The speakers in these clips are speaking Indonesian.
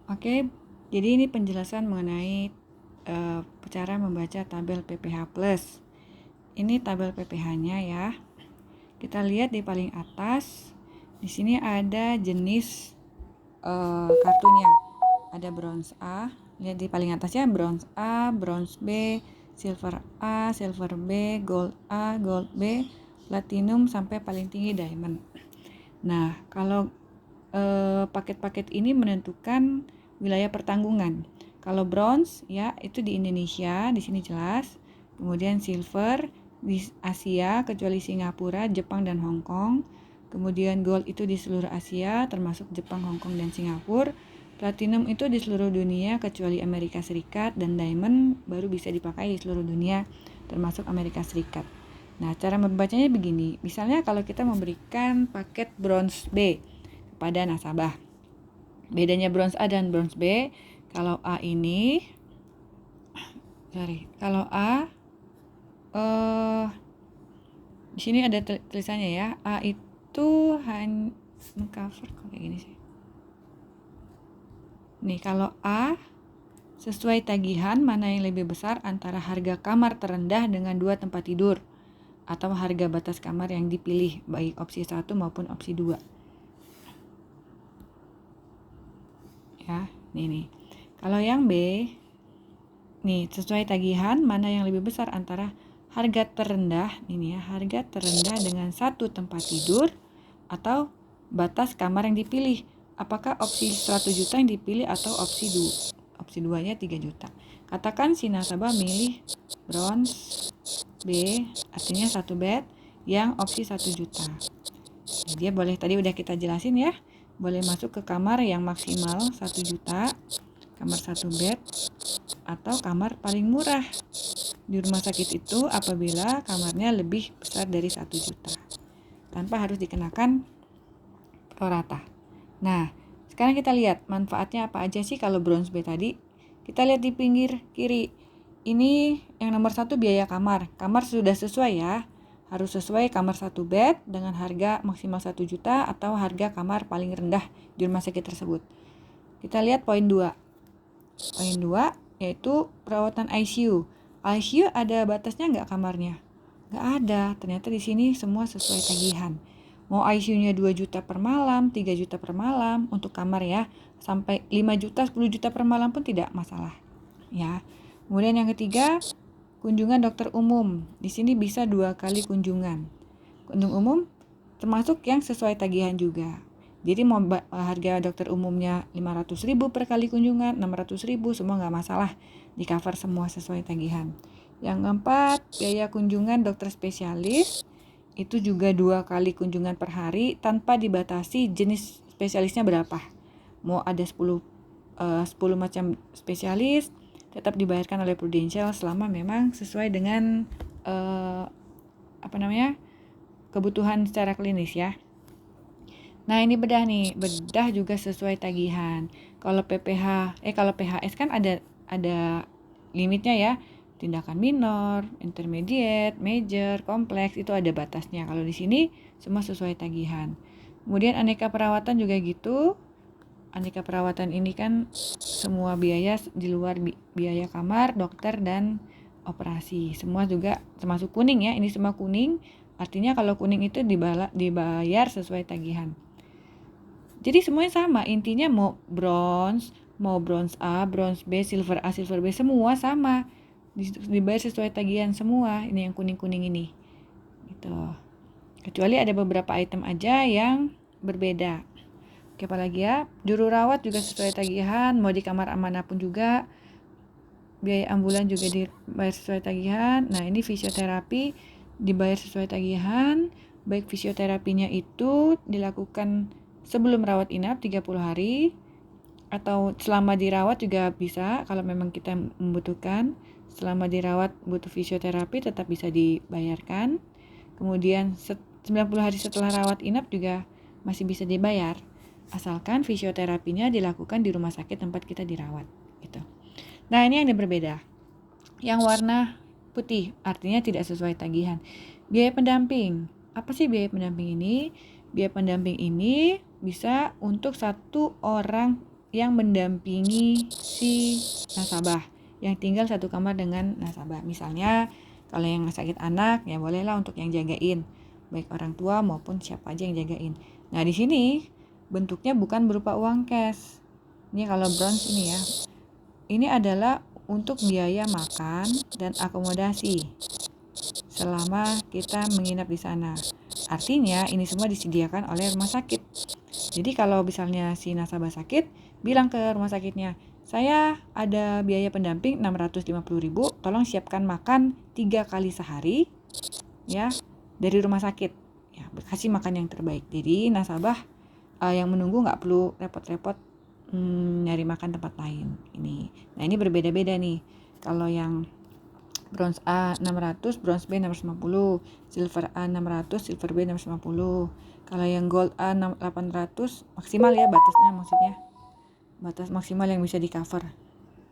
Oke, jadi ini penjelasan mengenai cara membaca tabel PPH Plus. Ini tabel PPH-nya ya. Kita lihat di paling atas. Di sini ada jenis kartunya. Ada bronze A. Lihat di paling atasnya bronze A, bronze B, silver A, silver B, gold A, gold B, platinum sampai paling tinggi diamond. Nah, kalau paket-paket ini menentukan wilayah pertanggungan. Kalau bronze ya itu di Indonesia, di sini jelas. Kemudian silver di Asia kecuali Singapura, Jepang dan Hong Kong. Kemudian gold itu di seluruh Asia termasuk Jepang, Hong Kong dan Singapura. Platinum itu di seluruh dunia kecuali Amerika Serikat, dan diamond baru bisa dipakai di seluruh dunia termasuk Amerika Serikat. Nah, cara membacanya begini. Misalnya kalau kita memberikan paket bronze B kepada nasabah. Bedanya bronze A dan bronze B, kalau A ini kalau A di sini ada tulisannya ya. A itu hanya cover kayak gini sih. Nih, kalau A sesuai tagihan mana yang lebih besar antara harga kamar terendah dengan 2 tempat tidur atau harga batas kamar yang dipilih baik opsi 1 maupun opsi 2. Ya, nih. Kalau yang B, nih sesuai tagihan mana yang lebih besar antara harga terendah, ini ya, harga terendah dengan 1 tempat tidur atau batas kamar yang dipilih. Apakah opsi 100 juta yang dipilih atau opsi 2-nya 3 juta. Katakan si nasabah milih bronze B, artinya 1 bed yang opsi 1 juta. Dia boleh, tadi udah kita jelasin ya, boleh masuk ke kamar yang maksimal 1 juta, kamar 1 bed, atau kamar paling murah di rumah sakit itu apabila kamarnya lebih besar dari 1 juta, tanpa harus dikenakan prorata. Nah, sekarang kita lihat manfaatnya apa aja sih kalau bronze B tadi. Kita lihat di pinggir kiri. Ini yang nomor 1 biaya kamar. Kamar sudah sesuai ya. Harus sesuai kamar 1 bed dengan harga maksimal 1 juta atau harga kamar paling rendah di rumah sakit tersebut. Kita lihat poin 2. Poin 2 yaitu perawatan ICU. ICU ada batasnya nggak kamarnya? Nggak ada. Ternyata di sini semua sesuai tagihan. Mau ICU-nya 2 juta per malam, 3 juta per malam untuk kamar ya. Sampai 5 juta, 10 juta per malam pun tidak masalah. Ya. Kemudian yang ketiga, kunjungan dokter umum. Di sini bisa 2 kali kunjungan. Kunjungan umum termasuk yang sesuai tagihan juga. Jadi mau harga dokter umumnya 500.000 per kali kunjungan, 600.000 semua nggak masalah, di cover semua sesuai tagihan. Yang keempat, biaya kunjungan dokter spesialis itu juga 2 kali kunjungan per hari tanpa dibatasi jenis spesialisnya berapa. Mau ada 10 macam spesialis tetap dibayarkan oleh Prudential selama memang sesuai dengan kebutuhan secara klinis ya. Nah, ini bedah juga sesuai tagihan. Kalau PHS kan ada limitnya ya. Tindakan minor, intermediate, major, kompleks itu ada batasnya. Kalau di sini semua sesuai tagihan. Kemudian aneka perawatan juga gitu. Aneka perawatan ini kan semua biaya di luar biaya kamar, dokter dan operasi. Semua juga termasuk kuning ya. Ini semua kuning. Artinya kalau kuning itu dibayar sesuai tagihan. Jadi semuanya sama, intinya mau bronze A, bronze B, silver A, silver B, semua sama. Dibayar sesuai tagihan semua, ini yang kuning-kuning ini. Gitu. Kecuali ada beberapa item aja yang berbeda. Oke, apalagi ya, juru rawat juga sesuai tagihan, mau di kamar manapun juga. Biaya ambulan juga dibayar sesuai tagihan. Nah, ini fisioterapi dibayar sesuai tagihan. Baik fisioterapinya itu dilakukan sebelum rawat inap 30 hari atau selama dirawat juga bisa kalau memang kita membutuhkan. Selama dirawat butuh fisioterapi tetap bisa dibayarkan. Kemudian 90 hari setelah rawat inap juga masih bisa dibayar asalkan fisioterapinya dilakukan di rumah sakit tempat kita dirawat gitu. Nah, ini yang berbeda. Yang warna putih artinya tidak sesuai tagihan. Biaya pendamping. Apa sih biaya pendamping ini? Biaya pendamping ini bisa untuk 1 orang yang mendampingi si nasabah, yang tinggal satu kamar dengan nasabah. Misalnya kalau yang sakit anak ya bolehlah untuk yang jagain, baik orang tua maupun siapa aja yang jagain. Nah di sini bentuknya bukan berupa uang cash. Ini kalau bronze ini ya, ini adalah untuk biaya makan dan akomodasi selama kita menginap di sana. Artinya ini semua disediakan oleh rumah sakit. Jadi kalau misalnya si nasabah sakit, bilang ke rumah sakitnya, saya ada biaya pendamping 650.000, tolong siapkan makan 3 kali sehari ya dari rumah sakit. Ya, kasih makan yang terbaik. Jadi nasabah yang menunggu nggak perlu repot-repot nyari makan tempat lain. Nah ini berbeda-beda nih. Kalau yang bronze A 600, bronze B 650, silver A 600, silver B 650. Kalau yang gold A 800 maksimal ya batasnya, maksudnya batas maksimal yang bisa di cover.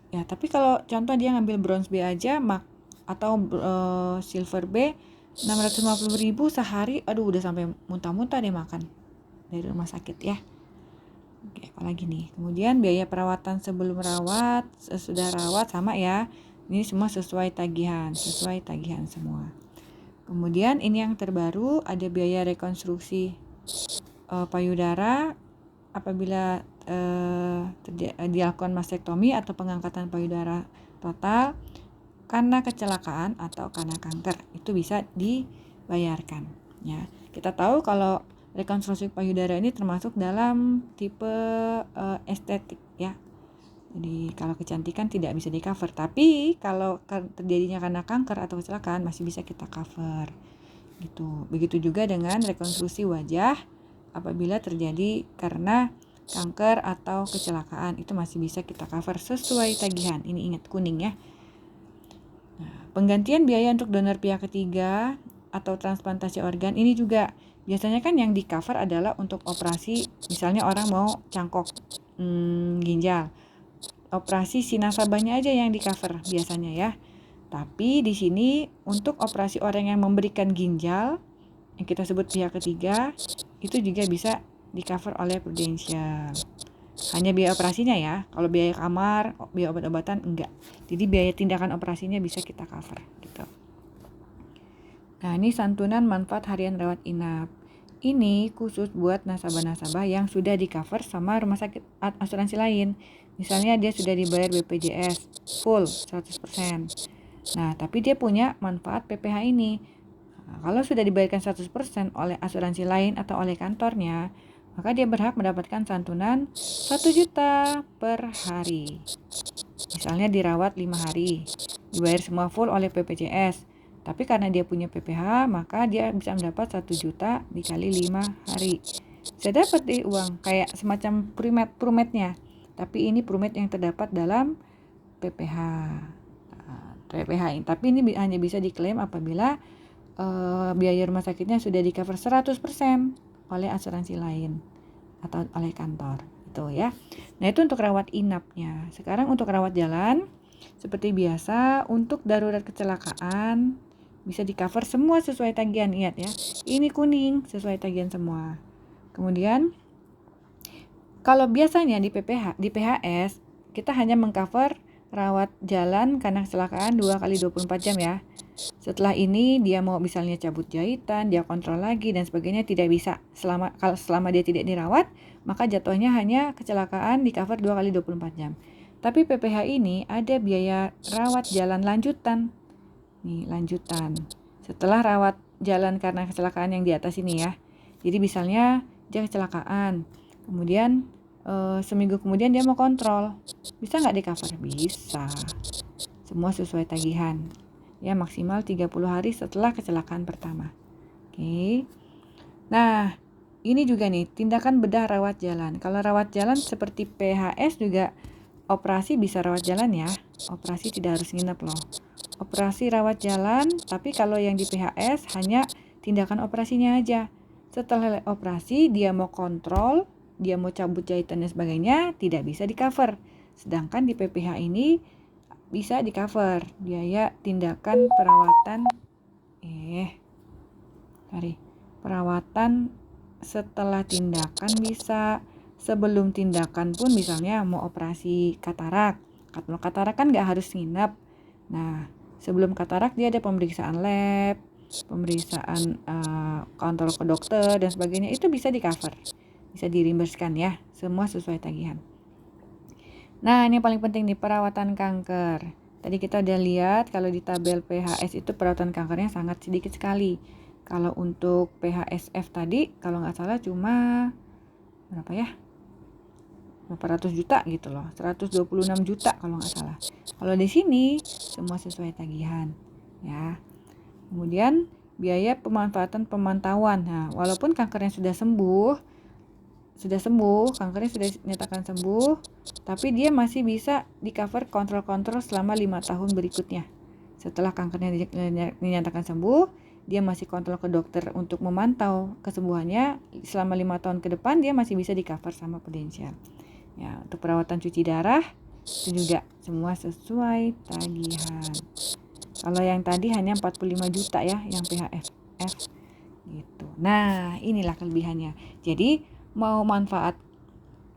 Ya, tapi kalau contoh dia ngambil bronze B aja atau silver B 650.000 sehari, aduh udah sampai muntah-muntah deh makan dari rumah sakit ya. Oke, apalagi nih. Kemudian biaya perawatan sebelum rawat, sesudah rawat sama ya. Ini semua sesuai tagihan semua. Kemudian ini yang terbaru ada biaya rekonstruksi payudara apabila dilakukan mastektomi atau pengangkatan payudara total karena kecelakaan atau karena kanker. Itu bisa dibayarkan ya. Kita tahu kalau rekonstruksi payudara ini termasuk dalam tipe estetik ya. Jadi kalau kecantikan tidak bisa di cover, tapi kalau terjadinya karena kanker atau kecelakaan masih bisa kita cover gitu. Begitu juga dengan rekonstruksi wajah apabila terjadi karena kanker atau kecelakaan, itu masih bisa kita cover sesuai tagihan. Ini ingat kuning ya. Nah, penggantian biaya untuk donor pihak ketiga atau transplantasi organ ini juga biasanya kan yang di cover adalah untuk operasi, misalnya orang mau cangkok ginjal. Operasi si nasabahnya aja yang di cover biasanya ya. Tapi di sini untuk operasi orang yang memberikan ginjal yang kita sebut pihak ketiga itu juga bisa di cover oleh Prudential. Hanya biaya operasinya ya. Kalau biaya kamar, biaya obat-obatan enggak. Jadi biaya tindakan operasinya bisa kita cover gitu. Nah, ini santunan manfaat harian rawat inap. Ini khusus buat nasabah-nasabah yang sudah di cover sama rumah sakit asuransi lain. Misalnya dia sudah dibayar BPJS full 100%. Nah, tapi dia punya manfaat PPH ini. Nah, kalau sudah dibayarkan 100% oleh asuransi lain atau oleh kantornya, maka dia berhak mendapatkan santunan 1 juta per hari. Misalnya dirawat 5 hari, dibayar semua full oleh BPJS. Tapi karena dia punya PPH, maka dia bisa mendapat 1 juta dikali 5 hari. Saya dapat di uang kayak semacam prumetnya. Tapi ini prumet yang terdapat dalam PPH. PPH ini. Tapi ini hanya bisa diklaim apabila biaya rumah sakitnya sudah di cover 100% oleh asuransi lain atau oleh kantor. Itu ya. Nah, itu untuk rawat inapnya. Sekarang untuk rawat jalan seperti biasa, untuk darurat kecelakaan bisa di cover semua sesuai tagihan, ingat ya. Ini kuning sesuai tagihan semua. Kemudian kalau biasanya di PPH, di PHS kita hanya mengcover rawat jalan karena kecelakaan 2 kali 24 jam ya. Setelah ini dia mau misalnya cabut jahitan, dia kontrol lagi dan sebagainya tidak bisa. Selama dia tidak dirawat, maka jatuhnya hanya kecelakaan di cover 2 kali 24 jam. Tapi PPH ini ada biaya rawat jalan lanjutan. Nih, lanjutan. Setelah rawat jalan karena kecelakaan yang di atas ini ya. Jadi misalnya dia kecelakaan, kemudian seminggu kemudian dia mau kontrol. Bisa nggak di cover? Bisa. Semua sesuai tagihan. Ya, maksimal 30 hari setelah kecelakaan pertama. Oke. Nah, ini juga nih, tindakan bedah rawat jalan. Kalau rawat jalan seperti PHS juga operasi bisa rawat jalan ya. Operasi tidak harus nginep loh. Operasi rawat jalan, tapi kalau yang di PHS hanya tindakan operasinya aja. Setelah operasi dia mau kontrol, dia mau cabut jahitan dan sebagainya, tidak bisa di cover. Sedangkan di PPH ini bisa di cover biaya tindakan perawatan setelah tindakan bisa, sebelum tindakan pun misalnya mau operasi katarak. Kalau katarak kan nggak harus nginep. Nah, sebelum katarak dia ada pemeriksaan lab, pemeriksaan kontrol ke dokter dan sebagainya, itu bisa di cover, bisa direimburskan ya, semua sesuai tagihan. Nah, ini yang paling penting nih, perawatan kanker. Tadi kita udah lihat kalau di tabel PHS itu perawatan kankernya sangat sedikit sekali. Kalau untuk PHSF tadi, kalau nggak salah cuma berapa ya? Berapa ratus juta gitu loh, 126 juta kalau nggak salah. Kalau di sini semua sesuai tagihan ya. Kemudian biaya pemanfaatan pemantauan. Nah, walaupun kankernya sudah sembuh, kankernya sudah dinyatakan sembuh, tapi dia masih bisa di cover kontrol-kontrol selama 5 tahun berikutnya. Setelah kankernya dinyatakan sembuh, dia masih kontrol ke dokter untuk memantau kesembuhannya selama 5 tahun ke depan, dia masih bisa di cover sama Prudential. Ya, untuk perawatan cuci darah itu juga semua sesuai tagihan. Kalau yang tadi hanya 45 juta ya yang PHF gitu. Nah, inilah kelebihannya. Jadi mau manfaat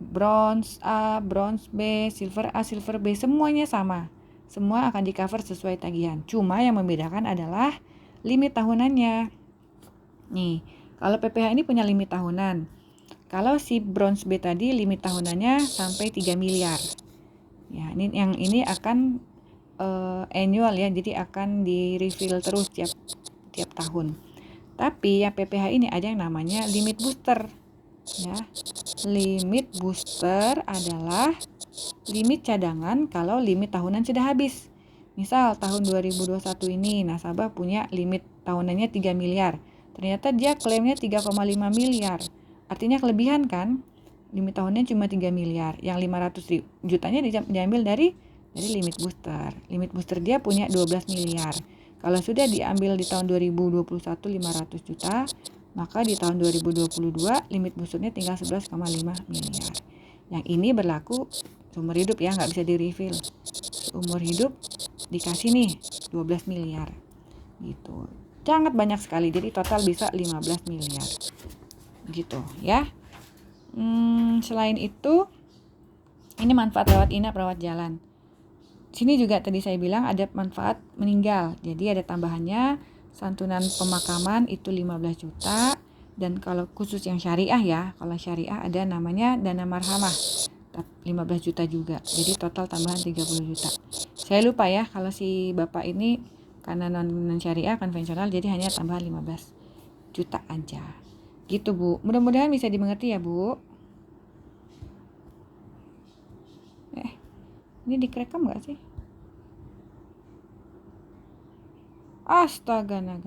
bronze A, bronze B, silver A, silver B semuanya sama. Semua akan di cover sesuai tagihan. Cuma yang membedakan adalah limit tahunannya. Nih, kalau PPH ini punya limit tahunan. Kalau si bronze B tadi limit tahunannya sampai 3 miliar. Ya, ini akan annual ya, jadi akan di refill terus tiap tahun. Tapi yang PPH ini ada yang namanya limit booster. Ya, limit booster adalah limit cadangan kalau limit tahunan sudah habis. Misal tahun 2021 ini nasabah punya limit tahunannya 3 miliar. Ternyata dia klaimnya 3,5 miliar. Artinya kelebihan kan? Limit tahunnya cuma 3 miliar. Yang 500 jutanya diambil dari limit booster. Limit booster dia punya 12 miliar. Kalau sudah diambil di tahun 2021 500 juta, maka di tahun 2022 limit boosternya tinggal 11,5 miliar. Yang ini berlaku seumur hidup ya, nggak bisa di refill. Seumur hidup dikasih nih 12 miliar gitu. Sangat banyak sekali, jadi total bisa 15 miliar gitu ya. Selain itu, ini manfaat lewat inap, rawat jalan. Sini juga tadi saya bilang ada manfaat meninggal, jadi ada tambahannya santunan pemakaman itu 15 juta. Dan kalau khusus yang syariah ya, kalau syariah ada namanya dana marhamah 15 juta juga, jadi total tambahan 30 juta. Saya lupa ya kalau si bapak ini karena non syariah konvensional, jadi hanya tambahan 15 juta aja gitu Bu. Mudah-mudahan bisa dimengerti ya Bu. Ini direkam gak sih? Astaga naga.